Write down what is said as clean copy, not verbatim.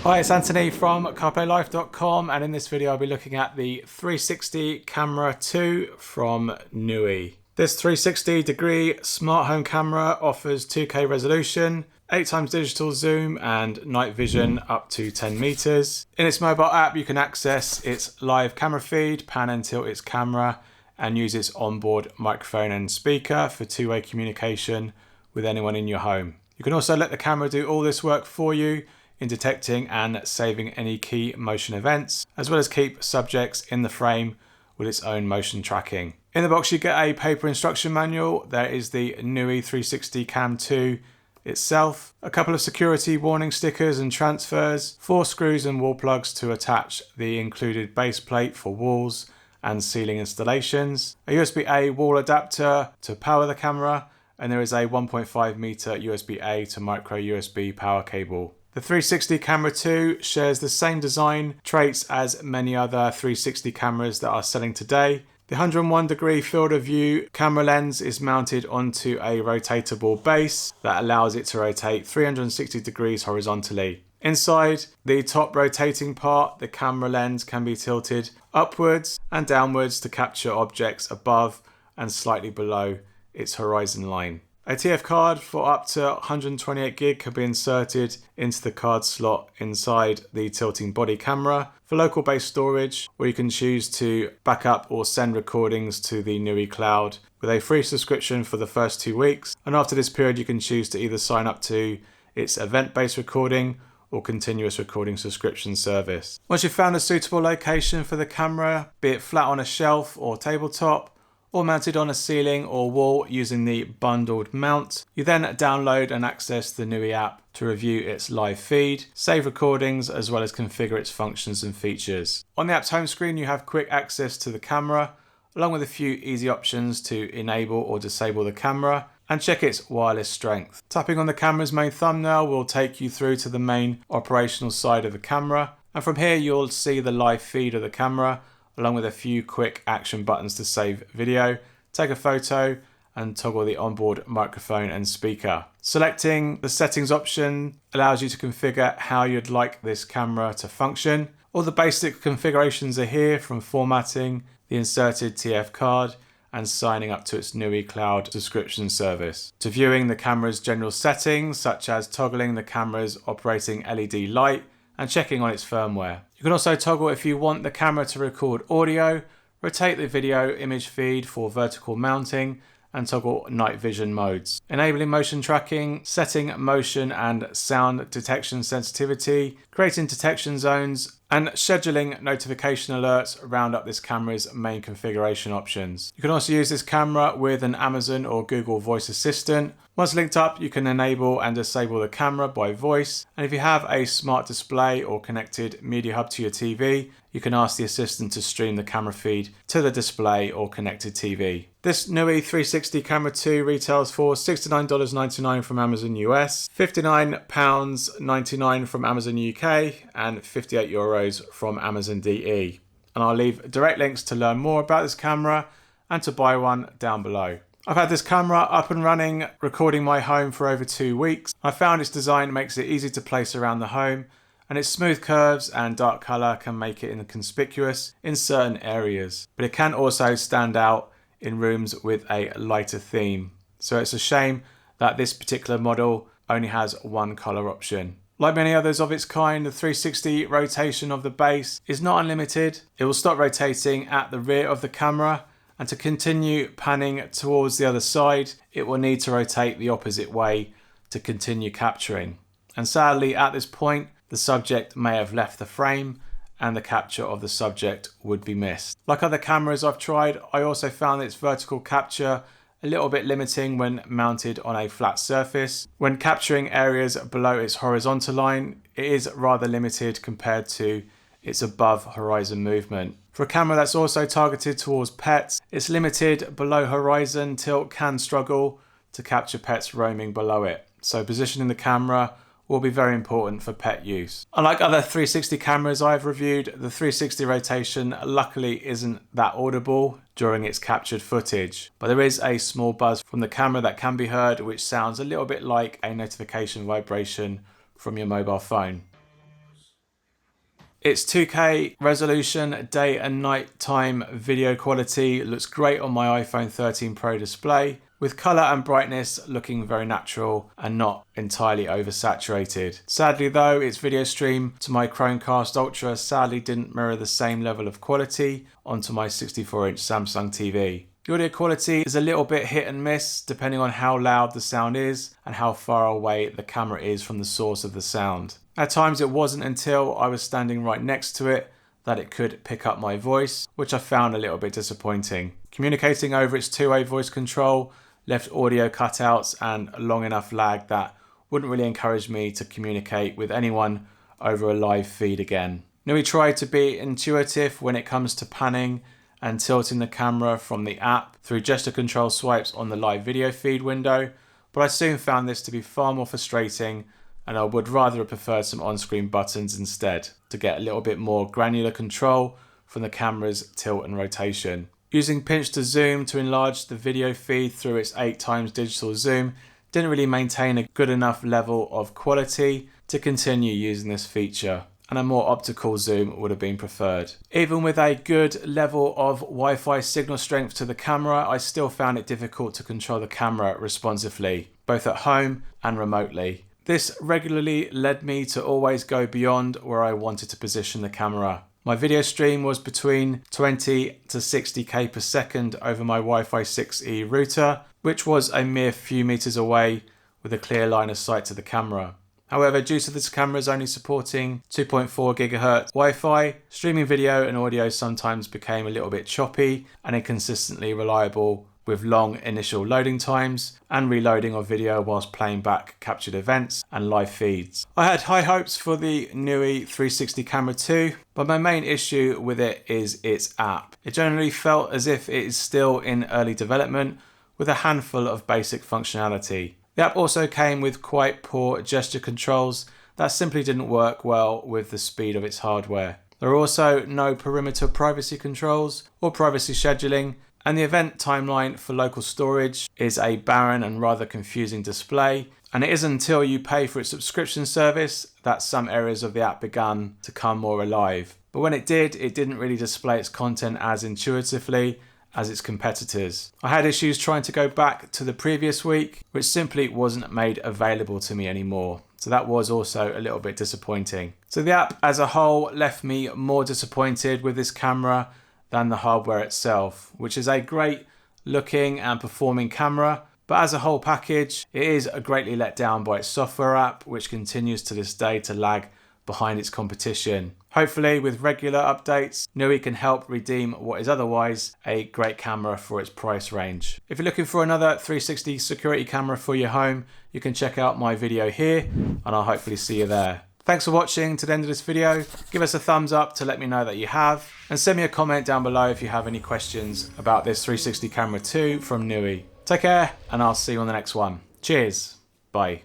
Hi, it's Anthony from CarPlayLife.com, and in this video I'll be looking at the 360 Camera 2 from Nooie. This 360 degree smart home camera offers 2K resolution, 8x digital zoom and night vision up to 10 meters. In its mobile app you can access its live camera feed, pan and tilt its camera, and use its onboard microphone and speaker for two-way communication with anyone in your home. You can also let the camera do all this work for you in detecting and saving any key motion events, as well as keep subjects in the frame with its own motion tracking. In the box you get a paper instruction manual. There is the Nooie 360 Cam 2 itself, a couple of security warning stickers and transfers, 4 screws and wall plugs to attach the included base plate for walls and ceiling installations, a USB-A wall adapter to power the camera, and there is a 1.5 meter USB-A to micro USB power cable. The 360 Camera 2 shares the same design traits as many other 360 cameras that are selling today. The 101 degree field of view camera lens is mounted onto a rotatable base that allows it to rotate 360 degrees horizontally. Inside the top rotating part, the camera lens can be tilted upwards and downwards to capture objects above and slightly below its horizon line. A TF card for up to 128 gig can be inserted into the card slot inside the tilting body camera for local based storage, or you can choose to back up or send recordings to the Nooie cloud with a free subscription for the first 2 weeks, and after this period you can choose to either sign up to its event-based recording or continuous recording subscription service. Once you've found a suitable location for the camera, be it flat on a shelf or tabletop, or mounted on a ceiling or wall using the bundled mount, you then download and access the Nooie app to review its live feed, save recordings, as well as configure its functions and features. On the app's home screen you have quick access to the camera, along with a few easy options to enable or disable the camera and check its wireless strength. Tapping on the camera's main thumbnail will take you through to the main operational side of the camera, and from here you'll see the live feed of the camera, along with a few quick action buttons to save video, take a photo, and toggle the onboard microphone and speaker. Selecting the settings option allows you to configure how you'd like this camera to function. All the basic configurations are here, from formatting the inserted TF card and signing up to its Nooie cloud subscription service, to viewing the camera's general settings, such as toggling the camera's operating LED light and checking on its firmware. You can also toggle if you want the camera to record audio, rotate the video image feed for vertical mounting, and toggle night vision modes. Enabling motion tracking, setting motion and sound detection sensitivity, creating detection zones, and scheduling notification alerts round up this camera's main configuration options. You can also use this camera with an Amazon or Google voice assistant. Once linked up, you can enable and disable the camera by voice, and if you have a smart display or connected media hub to your TV, you can ask the assistant to stream the camera feed to the display or connected TV. This Nooie 360 Camera 2 retails for $69.99 from Amazon US, £59.99 from Amazon UK, and €58 from Amazon DE. And I'll leave direct links to learn more about this camera and to buy one down below. I've had this camera up and running, recording my home for over 2 weeks. I found its design makes it easy to place around the home, and its smooth curves and dark colour can make it inconspicuous in certain areas, but it can also stand out in rooms with a lighter theme. So it's a shame that this particular model only has one colour option. Like many others of its kind, the 360 rotation of the base is not unlimited. It will stop rotating at the rear of the camera, and to continue panning towards the other side, it will need to rotate the opposite way to continue capturing. And sadly, at this point, the subject may have left the frame and the capture of the subject would be missed. Like other cameras I've tried, I also found its vertical capture a little bit limiting when mounted on a flat surface. When capturing areas below its horizontal line, it is rather limited compared to its above horizon movement. For a camera that's also targeted towards pets, its limited below horizon tilt can struggle to capture pets roaming below it. So positioning the camera will be very important for pet use. Unlike other 360 cameras I've reviewed, the 360 rotation luckily isn't that audible during its captured footage, but there is a small buzz from the camera that can be heard, which sounds a little bit like a notification vibration from your mobile phone. Its 2K resolution, day and night time video quality looks great on my iPhone 13 Pro display, with colour and brightness looking very natural and not entirely oversaturated. Sadly though, its video stream to my Chromecast Ultra sadly didn't mirror the same level of quality onto my 64-inch Samsung TV. The audio quality is a little bit hit and miss depending on how loud the sound is and how far away the camera is from the source of the sound. At times it wasn't until I was standing right next to it that it could pick up my voice, which I found a little bit disappointing. Communicating over its two-way voice control left audio cutouts and long enough lag that wouldn't really encourage me to communicate with anyone over a live feed again. Nooie tried to be intuitive when it comes to panning and tilting the camera from the app through gesture control swipes on the live video feed window, but I soon found this to be far more frustrating, and I would rather have preferred some on-screen buttons instead to get a little bit more granular control from the camera's tilt and rotation. Using pinch to zoom to enlarge the video feed through its 8x digital zoom didn't really maintain a good enough level of quality to continue using this feature, and a more optical zoom would have been preferred. Even with a good level of Wi-Fi signal strength to the camera, I still found it difficult to control the camera responsively, both at home and remotely. This regularly led me to always go beyond where I wanted to position the camera. My video stream was between 20 to 60k per second over my Wi-Fi 6E router, which was a mere few meters away with a clear line of sight to the camera. However, due to this camera's only supporting 2.4 GHz Wi-Fi, streaming video and audio sometimes became a little bit choppy and inconsistently reliable, with long initial loading times and reloading of video whilst playing back captured events and live feeds. I had high hopes for the Nooie 360 Camera 2, but my main issue with it is its app. It generally felt as if it is still in early development with a handful of basic functionality. The app also came with quite poor gesture controls that simply didn't work well with the speed of its hardware. There are also no perimeter privacy controls or privacy scheduling, and the event timeline for local storage is a barren and rather confusing display, and it isn't until you pay for its subscription service that some areas of the app began to come more alive. But when it did, it didn't really display its content as intuitively as its competitors. I had issues trying to go back to the previous week, which simply wasn't made available to me anymore. So that was also a little bit disappointing. So the app as a whole left me more disappointed with this camera than the hardware itself, which is a great looking and performing camera, but as a whole package, it is greatly let down by its software app, which continues to this day to lag behind its competition. Hopefully, with regular updates, Nooie can help redeem what is otherwise a great camera for its price range. If you're looking for another 360 security camera for your home, you can check out my video here, and I'll hopefully see you there. Thanks for watching to the end of this video. Give us a thumbs up to let me know that you have, and send me a comment down below if you have any questions about this 360 Camera 2 from Nooie. Take care, and I'll see you on the next one. Cheers. Bye.